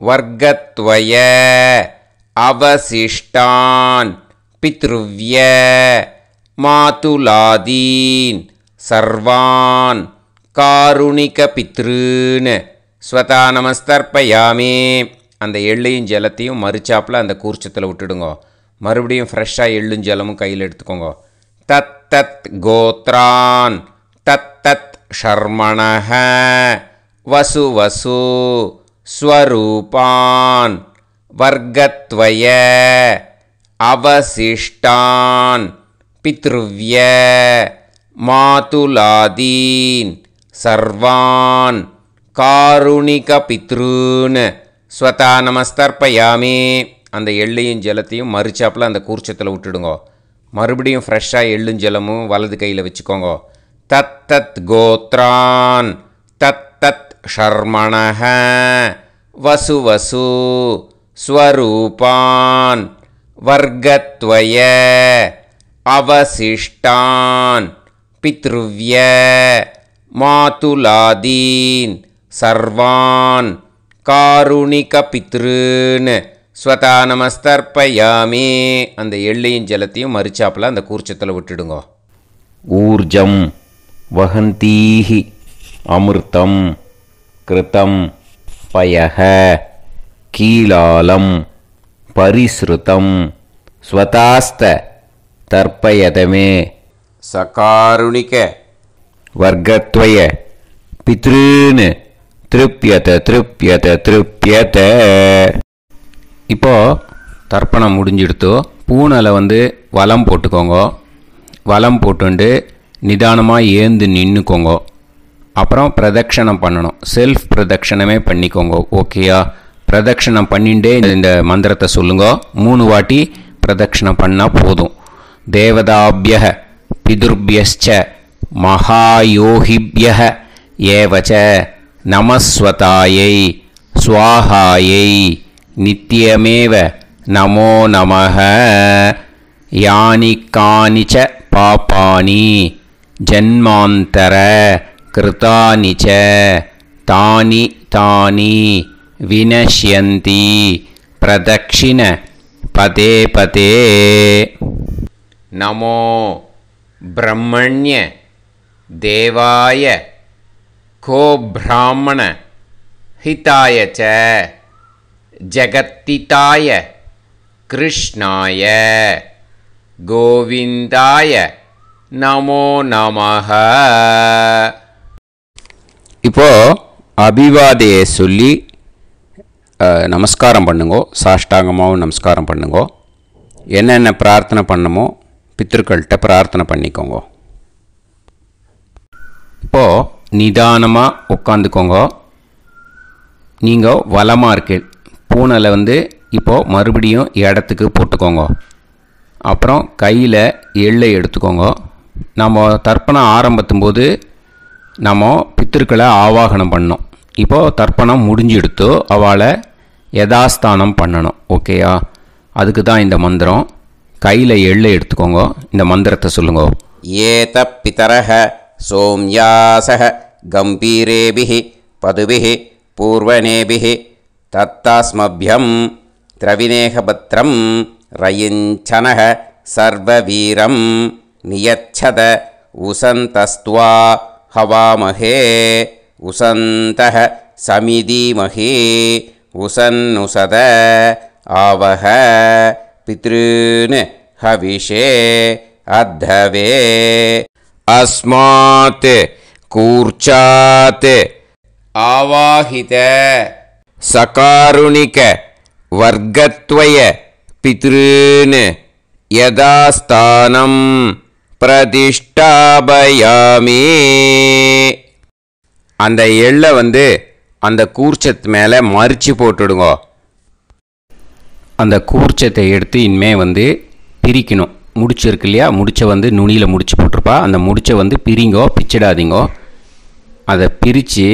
வர்க்கத்வய அவசிஷ்டான் பித்ருவ்ய மாதுலாதீன் சர்வான் காருணிக பித்ருன் ஸ்வதா நமஸ்தர்ப்பயாமி. அந்த எள்ளையும் ஜலத்தையும் மறுச்சாப்பில் அந்த கூர்ச்சத்தில் விட்டுடுங்க. மறுபடியும் ஃப்ரெஷ்ஷாக எள்ளும் ஜலமும் கையில் எடுத்துக்கோங்க. தத் தத் கோத்ரான் தத் தத் ஷர்மணஹ வசு வசு ஸ்வரூபான் வர்க்கத்வய அவசிஷ்டான் பித்ருவ்ய மாதுலாதீன் சர்வான் காருணிக பித்ருன் ஸ்வதா நமஸ்தர்ப்பயாமி. அந்த எள்ளையும் ஜலத்தையும் மறுச்சாப்பில் அந்த கூர்ச்சத்தில் விட்டுடுங்க. மறுபடியும் ஃப்ரெஷ்ஷாக எள்ளும் ஜலமும் வலது கையில் வச்சுக்கோங்க. தத் தத் கோத்ரான் தத் தத் ஷர்மணஹ வசு வசு ஸ்வரூபான் வர்க்கத்வய அவசிஷ்டான் பித்ருவ்ய மாதுலாதீன் சர்வான் காருணிக பித்ருன் ஸ்வதா நமஸ்தர்ப்பயாமி. அந்த எள்ளையும் ஜலத்தையும் மறுச்சாப்பில் அந்த கூர்ச்சத்தில் விட்டுடுங்க. ஊர்ஜம் வஹந்தீஹி அமிர்தம் கிருதம் பயஹ கீலாலம் பரிஸ்ருதம் ஸ்வதாஸ்த தர்ப்பயதமே சகாருணிக வர்க்கத்வய பித்ருன் திருப்யத திருப்யத திருப்யத. இப்போது தர்ப்பணம் முடிஞ்சிடுத்து. பூனலை வலம் போட்டுக்கோங்க. வலம் போட்டுண்டு நிதானமாக ஏந்து நின்றுக்கோங்க. அப்புறம் பிரதட்சணம் பண்ணணும். செல்ஃப் பிரதட்சணமே பண்ணிக்கோங்க. ஓகேயா? பிரதட்சணம் பண்ணிண்டே இந்த மந்திரத்தை சொல்லுங்க. 3 வாட்டி பிரதட்சணம் பண்ணால் போதும். தேவதாபிய பிதுர்பியஸ்ச மகாயோகிபிய ஏவச்ச நமஸ்வதாயை ஸ்வாஹாயை நித்யமேவ நமோ நமஹ. யானி கானிச்ச பாபானி ஜன்மாந்தர கிருதானிச்ச தானி தானி வினஷ்யந்தி பிரதக்ஷிண பதே பதே. நமோ பிரம்மண்ய தேவாய கோ பிராமண ஹிதாய ச ஜகத்திதாய கிருஷ்ணாய கோவிந்தாய நமோ நமஹ. இப்போ அபிவாதையை சொல்லி நமஸ்காரம் பண்ணுங்கோ. சாஷ்டாங்கமாகவும் நமஸ்காரம் பண்ணுங்கோ. என்னென்ன பிரார்த்தனை பண்ணமோ பித்திருக்கள்கிட்ட பிரார்த்தனை பண்ணிக்கோங்க. இப்போது நிதானமாக உட்காந்துக்கோங்க. நீங்கள் வலமாக இருக்கு பூனலை இப்போது மறுபடியும் இடத்துக்கு போட்டுக்கோங்க. அப்புறம் கையில் எள்ளை எடுத்துக்கோங்க. நம்ம தர்ப்பணம் ஆரம்பித்தும்போது நம்ம பித்திருக்களை ஆவாகனம் பண்ணோம். இப்போது தர்ப்பணம் முடிஞ்செடுத்து அவளை யதாஸ்தானம் பண்ணணும். ஓகேயா? அதுக்கு தான் இந்த மந்திரம். கையில் எள்ளை எடுத்துக்கோங்க. இந்த மந்திரத்தை சொல்லுங்க. ஏத பிதரஹ சோம்யாசஹ கம்பீரேபிஹி பதுபிஹி பூர்வனேபிஹி தத்தாஸ்மப்யம் திரவிநேகபத்ரம் ரயிஞ்சனஹ சர்வவீரம் நியச்சத உசந்தஸ்த்வா ஹவாமஹே உசந்தஹ சமிதீமஹி உசன்னுசத ஆவஹ பித்ருன் ஹவிஷே அத்தவே. அஸ்மாத் கூர்ச்சாத் ஆவாஹித சகாருணிக வர்க்கத்வய பித்ருன் யதாஸ்தானம் பிரதிஷ்டாபயாமி. அந்த எள்ளை அந்த கூர்ச்சத்து மேலே மறித்து போட்டுடுங்க. அந்த கூர்ச்சத்தை எடுத்து இனிமே பிரிக்கணும். முடிச்சு இருக்கு இல்லையா, முடிச்சை நுனியில் முடிச்சு போட்டிருப்பா. அந்த முடிச்சை பிரிங்கோ, பிச்சிடாதீங்கோ. அதை பிரித்து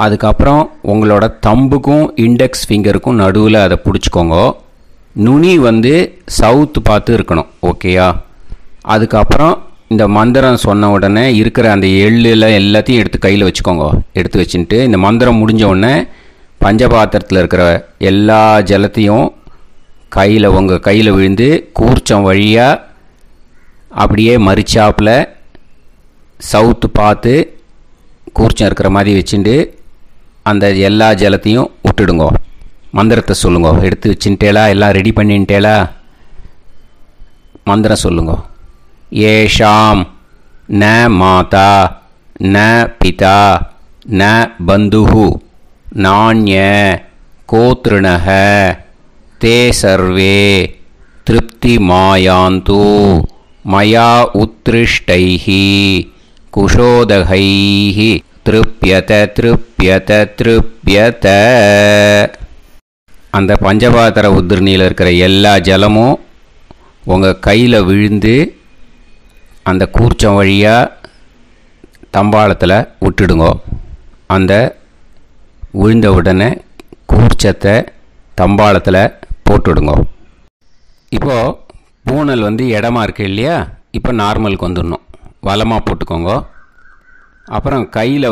அதுக்கப்புறம் உங்களோட தம்புக்கும் இண்டெக்ஸ் ஃபிங்கருக்கும் நடுவில் அதை பிடிச்சிக்கோங்க. நுனி சவுத்து பார்த்து இருக்கணும். ஓகேயா? அதுக்கப்புறம் இந்த மந்திரம் சொன்ன உடனே இருக்கிற அந்த எள்ளில் எல்லாத்தையும் எடுத்து கையில் வச்சுக்கோங்க. எடுத்து வச்சுட்டு இந்த மந்திரம் முடிஞ்ச உடனே பஞ்சபாத்திரத்தில் இருக்கிற எல்லா ஜலத்தையும் உங்கள் கையில் விழுந்து கூர்ச்சம் வழியாக அப்படியே மறிச்சாப்பில் சவுத்து பார்த்து கூர்ச்சம் இருக்கிற மாதிரி வச்சுட்டு அந்த எல்லா ஜலத்தையும் விட்டுடுங்க. மந்திரத்தை சொல்லுங்க. எடுத்து வச்சுட்டேலா? எல்லாம் ரெடி பண்ணிட்டேலா? மந்திரம் சொல்லுங்க. ஏஷாம் ந மாதா ந பிதா ந பந்துஹு நாண்ய கோத்ருணஹ தே சர்வே திருப்தி மாயாந்து மயா உத்ருஷ்டைஹி குஷோதகைஹி திருப்யத திருப்யத திருப்யத. அந்த பஞ்சபாத்திர உதிர்ணியில் இருக்கிற எல்லா ஜலமும் உங்கள் கையில் விழுந்து அந்த கூர்ச்சம் வழியாக தம்பாளத்தில் விட்டுடுங்க. அந்த விழுந்த உடனே கூர்ச்சத்தை தம்பாளத்தில் போட்டுடுங்க. இப்போது பூனல் இடமா இருக்கு இல்லையா, இப்போ நார்மலுக்கு வந்துடணும். வலமாக போட்டுக்கோங்க. அப்புறம் கையில்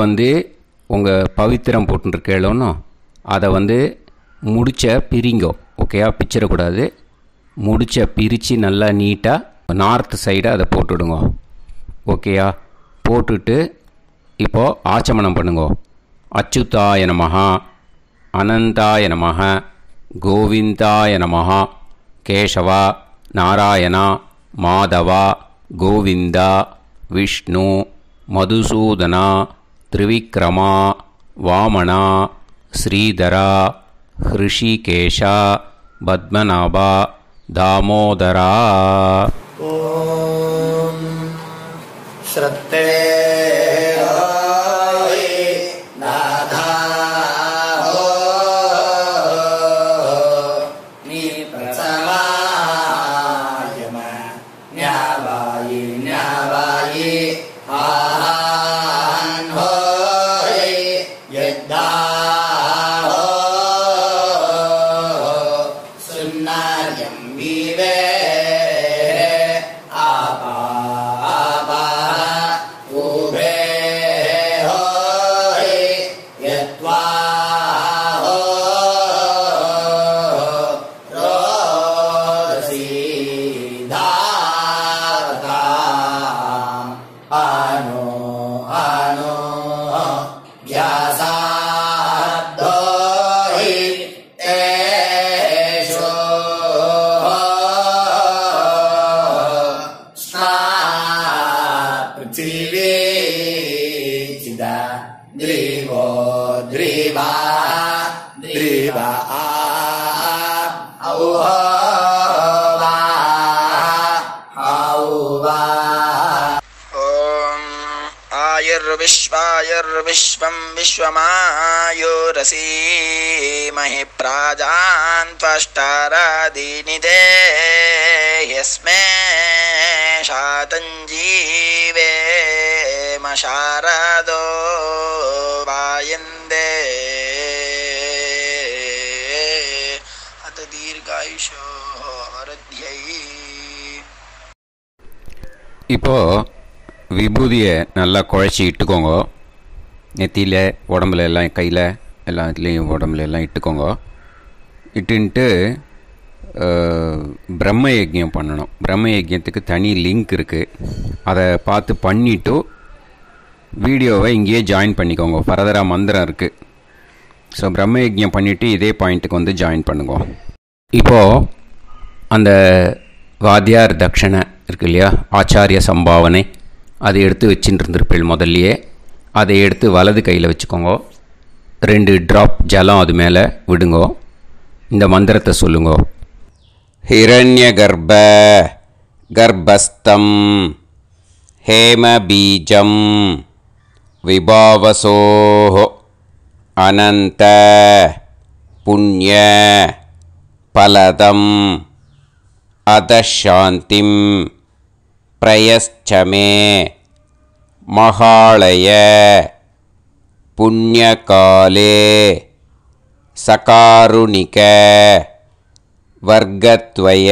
உங்கள் பவித்திரம் போட்டுருக்கேளோன்னு அதை முடிச்ச பிரிங்கோ. ஓகேயா? பிச்சிடக்கூடாது. முடிச்ச பிரித்து நல்லா நீட்டாக நார்த் சைடை அதை போட்டுடுங்க. ஓகேயா? போட்டுட்டு இப்போது ஆச்சமனம் பண்ணுங்க. அச்சுதாய நமஹ அனந்தாய நமஹ கோவிந்தாய நமஹ கேசவா நாராயணா மாதவா கோவிந்தா விஷ்ணு மதுசூதனா திரிவிக்ரமா வாமனா ஸ்ரீதரா ஹிருஷிகேஷா பத்மநாபா தாமோதரா. ஓம் ஸ்ரத்தே நாதா ஞாவாயி ஞாவாயி ஆஹான் ஹோய் யத்தா சுன்னார்யம் வீவே ஆபா ஆபா உபே ஹோய் யத்வா विश्वं विश्वमायुरसी महि प्राजान् त्वष्टारादीनिदे यस्मे शातञ्जीवे मशारदो वायन्दे अत दीर्घायुषो हरद्यै. இப்போ விபூதியை நல்லா குழச்சி இட்டுக்கோங்க. நெத்தியில் உடம்புல எல்லாம் கையில் எல்லாத்துலேயும் உடம்புல எல்லாம் இட்டுக்கோங்க. இட்டுன்ட்டு பிரம்ம யஜ்யம் பண்ணணும். பிரம்ம யஜ்யத்துக்கு தனி லிங்க் இருக்குது. அதை பார்த்து பண்ணிவிட்டு வீடியோவை இங்கேயே ஜாயின் பண்ணிக்கோங்க. ஃபர்தராக மந்திரம் இருக்குது. ஸோ பிரம்ம யஜ்யம் பண்ணிவிட்டு இதே பாயிண்ட்டுக்கு வந்து ஜாயின் பண்ணுங்க. இப்போது அந்த வாத்தியார் தட்சணை இருக்கு இல்லையா, ஆச்சாரிய சம்பாவனை, அதை எடுத்து வச்சுட்டு இருந்திருப்பேள் முதல்லையே. அதை எடுத்து வலது கையில் வச்சுக்கோங்க. 2 ட்ராப் ஜலம் அது மேலே விடுங்கோ. இந்த மந்திரத்தை சொல்லுங்க. ஹிரண்ய கர்ப்ப கர்ப்பஸ்தம் ஹேம பீஜம் விபாவசோஹோ அனந்த புண்ணிய பலதம் அதசாந்திம் பிரயஸ்சமே மகாளய புண்ணியகாலே சகாருணிக வர்க்கத்வய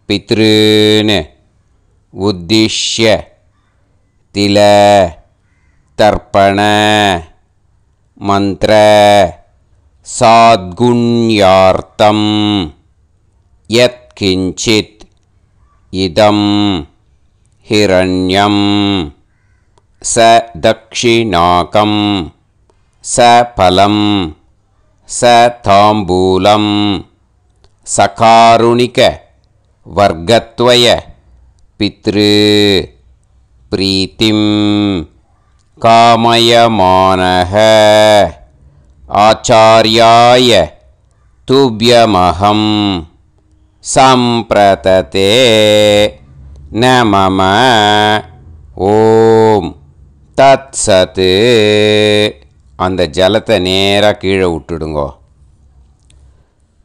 பித்ருன் உத்திஷ்ய தில தர்ப்பண மந்திர சாத்குண்யார்த்தம் யத் கிஞ்சித் இதம் ஹிரண்யம் ச தக்ஷிணாகம் ச பலம் ச தாம்பூலம் சகாருணிக வர்க்கத்வய பித்ரு பிரீத்திம் காமயமானஹ ஆச்சார்யாய துப்யமஹம் சம்பிரததே நமம ஓம் தத் சத். அந்த ஜலத்தை நேராக கீழே விட்டுடுங்கோ.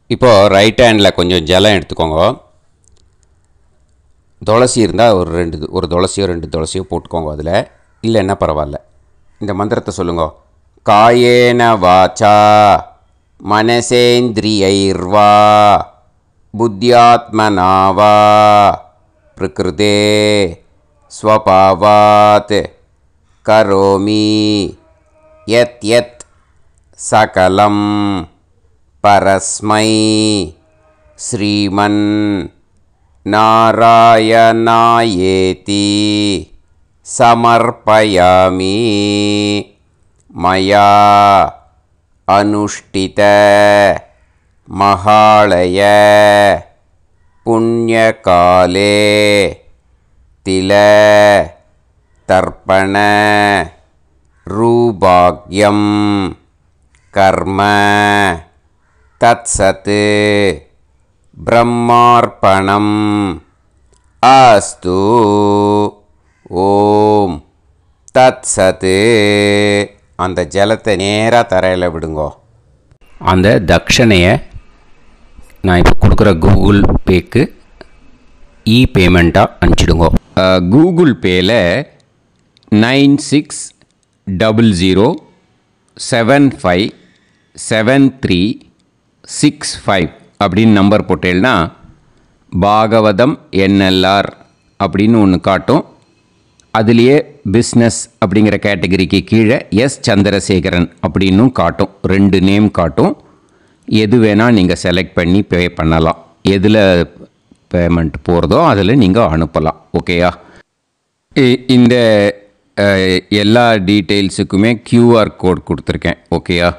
இப்போது ரைட் ஹேண்டில் கொஞ்சம் ஜலம் எடுத்துக்கோங்க. துளசி இருந்தால் ஒரு துளசியோ 2 துளசியோ போட்டுக்கோங்க. அதில் இல்லைன்னா பரவாயில்ல. இந்த மந்திரத்தை சொல்லுங்க. காயேன வாச்சா மனசேந்திரியைர்வா புத்தியாத்மனாவா பிரகிருதே ஸ்வபாவாத் கரோமி யத் யத் சகலம் பரஸ்மை ஸ்ரீமன் நாராயணாயேதி சமர்ப்பயாமி மயா அனுஷ்டித மகாளய புண்ணியகாலே தில தர்ப்பண ரூபாக்யம் கர்ம தத்சத் பிரம்மார்ப்பணம் அஸ்து. ஓம் தத்சத். அந்த ஜலத்தை நேராக தரையில் விடுங்கோ. அந்த தட்சணையை நான் இப்போ கொடுக்குற கூகுள் பேக்கு பேமெண்ட்டாக அனுப்பிச்சிடுங்க. கூகுள் பேயில் 9600757365 அப்படின்னு நம்பர் போட்டேன்னா பாகவதம் NLR அப்படின்னு ஒன்று காட்டும். அதுலேயே பிஸ்னஸ் அப்படிங்கிற கேட்டகரிக்கு கீழே எஸ் சந்திரசேகரன் அப்படின்னும் காட்டும். 2 நேம் காட்டும். எது வேணால் நீங்கள் செலக்ட் பண்ணி பே பண்ணலாம். எதில் பேமெண்ட் போகிறதோ அதில் நீங்கள் அனுப்பலாம். ஓகேயா? இந்த எல்லா டீட்டெயில்ஸுக்குமே QR கோட் கொடுத்துருக்கேன். ஓகேயா?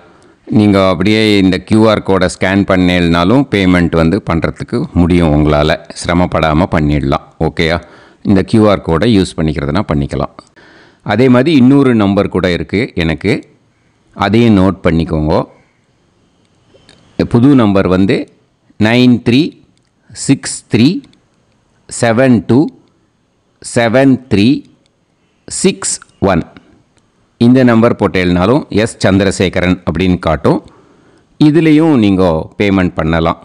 நீங்கள் அப்படியே இந்த QR கோடை ஸ்கேன் பண்ணேன்னாலும் பேமெண்ட் பண்ணுறதுக்கு முடியும். உங்களால் சிரமப்படாமல் பண்ணிடலாம். ஓகேயா? இந்த QR கோடை யூஸ் பண்ணிக்கிறதுனா பண்ணிக்கலாம். அதே மாதிரி இன்னொரு நம்பர் கூட இருக்குது எனக்கு, அதையும் நோட் பண்ணிக்கோங்க. புது நம்பர் 9363727361. இந்த நம்பர் போட்டேல்னாலும் எஸ் சந்திரசேகரன் அப்படின்னு காட்டும். இதுலேயும் நீங்கள் பேமெண்ட் பண்ணலாம்.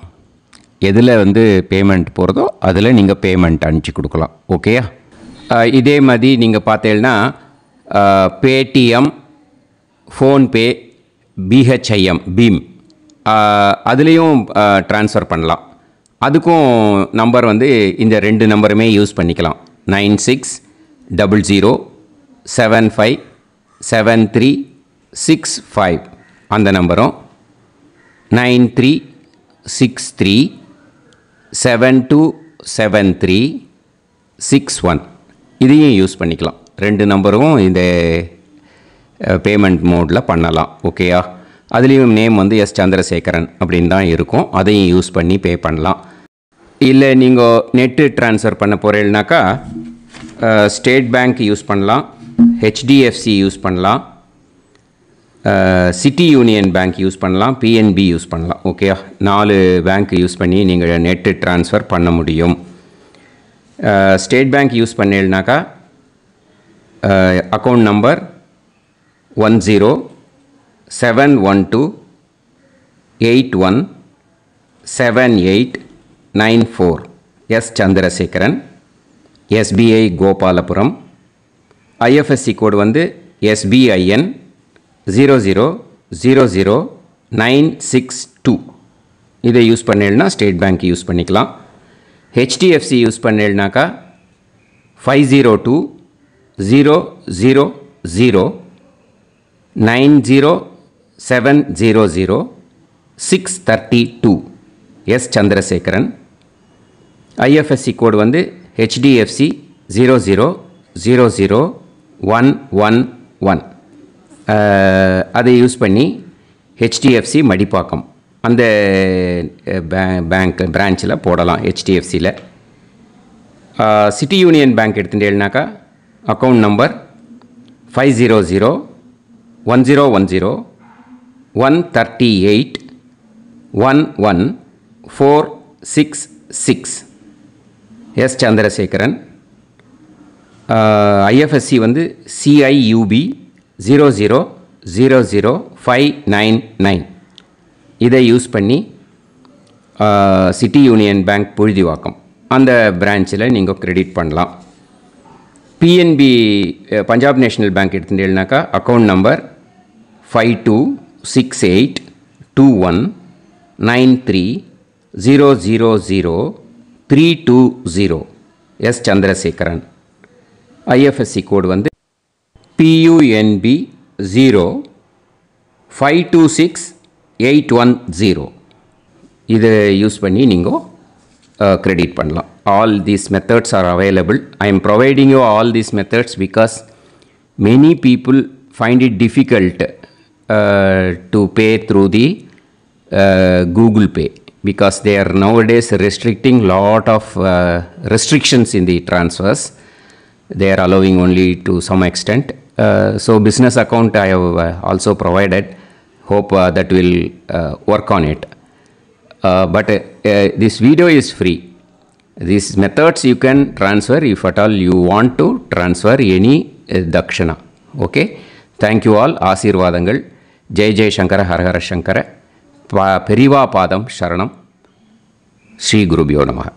எதில் பேமெண்ட் போகிறதோ அதில் நீங்கள் பேமெண்ட் அனுப்பிச்சி கொடுக்கலாம். ஓகேயா? இதே மாதிரி நீங்கள் பார்த்தேன்னா பேடிஎம், ஃபோன்பே, BHIM பீம் அதுலேயும் ட்ரான்ஸ்ஃபர் பண்ணலாம். அதுக்கும் நம்பர் இந்த 2 நம்பருமே யூஸ் பண்ணிக்கலாம். 9600757365 அந்த நம்பரும் 9363727361 இதையும் யூஸ் பண்ணிக்கலாம். 2 நம்பரும் இந்த பேமெண்ட் மோடில் பண்ணலாம். ஓகேயா? அதுலேயும் நேம் எஸ் சந்திரசேகரன் அப்படின்னு தான் இருக்கும். அதையும் யூஸ் பண்ணி பே பண்ணலாம். இல்லை நீங்கள் நெட்டு ட்ரான்ஸ்ஃபர் பண்ண போகிறீங்கனாக்கா ஸ்டேட் பேங்க் யூஸ் பண்ணலாம், HDFC யூஸ் பண்ணலாம், சிட்டி யூனியன் பேங்க் யூஸ் பண்ணலாம், PNB யூஸ் பண்ணலாம். ஓகேயா? 4 பேங்க் யூஸ் பண்ணி நீங்கள் நெட்டு ட்ரான்ஸ்ஃபர் பண்ண முடியும். ஸ்டேட் பேங்க் யூஸ் பண்ணீங்கனாக்கா account number 10712817894 S Chandrasekaran, SBI Gopalapuram. IFSC code SBIN 0000962. இதை யூஸ் பண்ணேன்னா ஸ்டேட் பேங்க் யூஸ் பண்ணிக்கலாம். HDFC யூஸ் பண்ணேன்னாக்கா 5020009007000632 S Chandrasekaran. IFSC code HDFC 0000111. அதை யூஸ் பண்ணி HDFC மடிப்பாக்கம் அந்த பேங்க் பிரான்ச்சில் போடலாம். HDFCயில் சிட்டி யூனியன் பேங்க் எடுத்துட்டேன்னாக்கா account number 5001010381146 S Chandrasekaran. IFSC CIUB 0000599. இதை யூஸ் பண்ணி சிட்டி யூனியன் பேங்க் புழுதிவாக்கம் அந்த பிரான்ச்சில் நீங்கள் கிரெடிட் பண்ணலாம். PNB பஞ்சாப் நேஷ்னல் பேங்க் எடுத்துட்டேன்னாக்கா account number 52682193000320 S Chandrasekaran. IFSC code PUNB 0526810. இதை யூஸ் பண்ணி நீங்கள் credit பண்ணலாம். All these methods are available. I am providing you all these methods because many people find it difficult to pay through the Google Pay because they are nowadays restricting lot of restrictions in the transfers. They are allowing only to some extent. So business account I have also provided. Hope that will work on it. But this video is free. These methods you can transfer if at all you want to transfer any dakshana. Okay. Thank you all. Aasirvadangal. Jai Jai Shankara Har Har Shankara. Periva Padam Sharanam. Shri Gurubhyo Namaha.